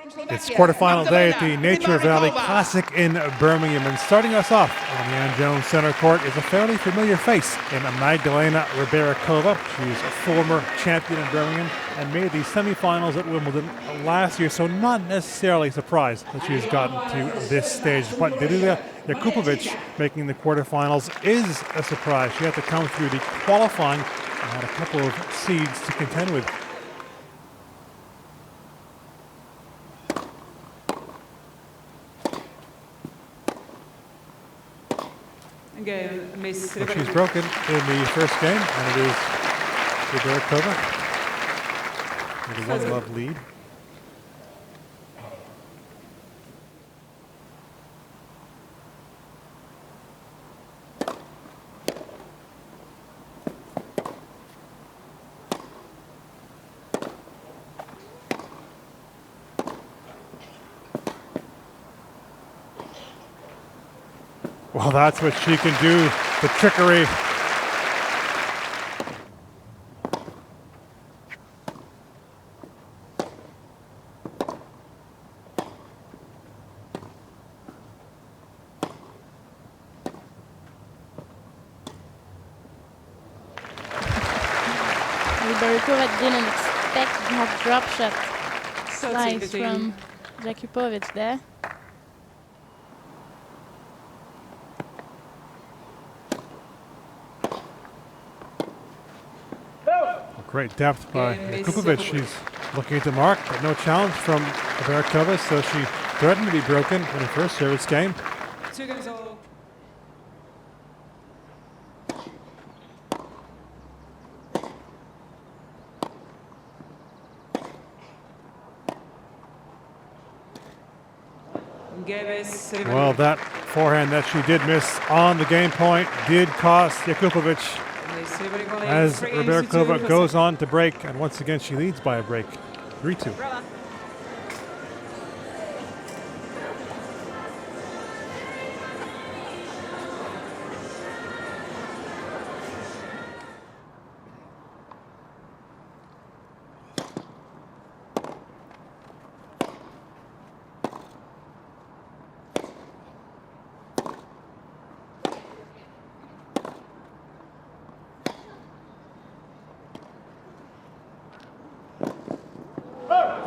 It's quarterfinal day at the Nature Valley Classic in Birmingham, and starting us off on the Ann Jones Center Court is a fairly familiar face in Magdalena Rybarikova. She's a former champion in Birmingham and made the semifinals at Wimbledon last year, so not necessarily surprised that she has gotten to this stage. But Dalila Jakupovic making the quarterfinals is a surprise. She had to come through the qualifying and had a couple of seeds to contend with. But she's broken in the first game, and it is Rybarikova with a 1-love lead. Well, that's what she can do, the trickery. Rybarikova didn't expect that drop shot slice from Jakupovic there. Great depth by Jakupovic. She's looking at the mark, but no challenge from Rybarikova, so she threatened to be broken in her first service game. Well, that forehand that she did miss on the game point did cost Jakupovic, as Rybarikova goes on to break, and once again she leads by a break, 3-2.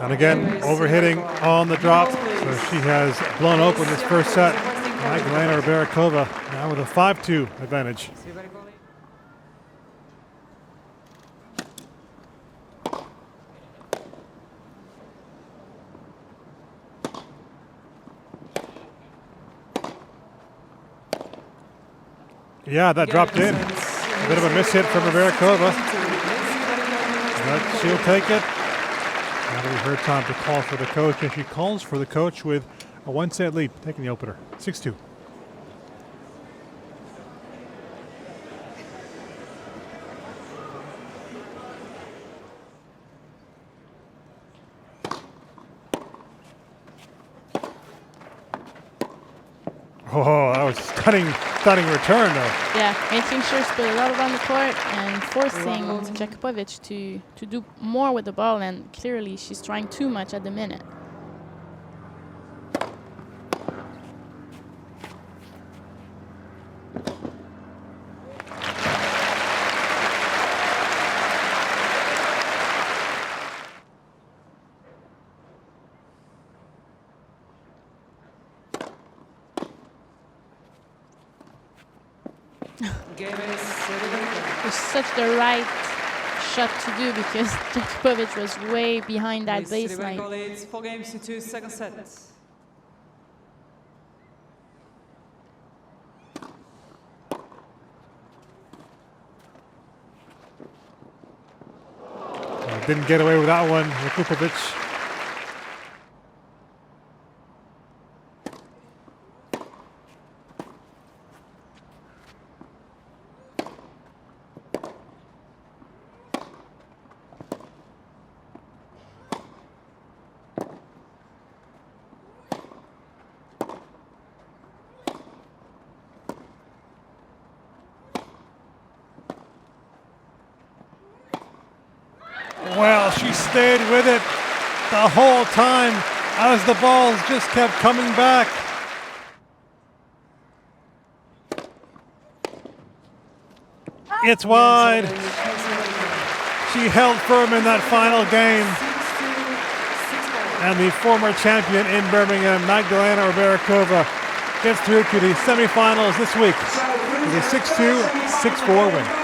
And again, overhitting on the drop, so she has blown open this first set. Magdalena Rybarikova now with a 5-2 advantage. Yeah, that dropped in. A bit of a mishit from Rybarikova, but she'll take it. Now that we heard time to call for the coach, and she calls for the coach with a 1-set lead, taking the opener, 6-2. Oh, that was a stunning return, though. Yeah, making sure to put a lot around the court and forcing Jakupovic to do more with the ball, and clearly she's trying too much at the minute. It's such the right shot to do, because Jakupovic was way behind that baseline. 4 games to 2, second set. Didn't get away with that one, Jakupovic. Well, she stayed with it the whole time as the balls just kept coming back. It's wide. She held firm in that final game. And the former champion in Birmingham, Magdalena Rybarikova, gets through to the semifinals this week with a 6-2, 6-4 win.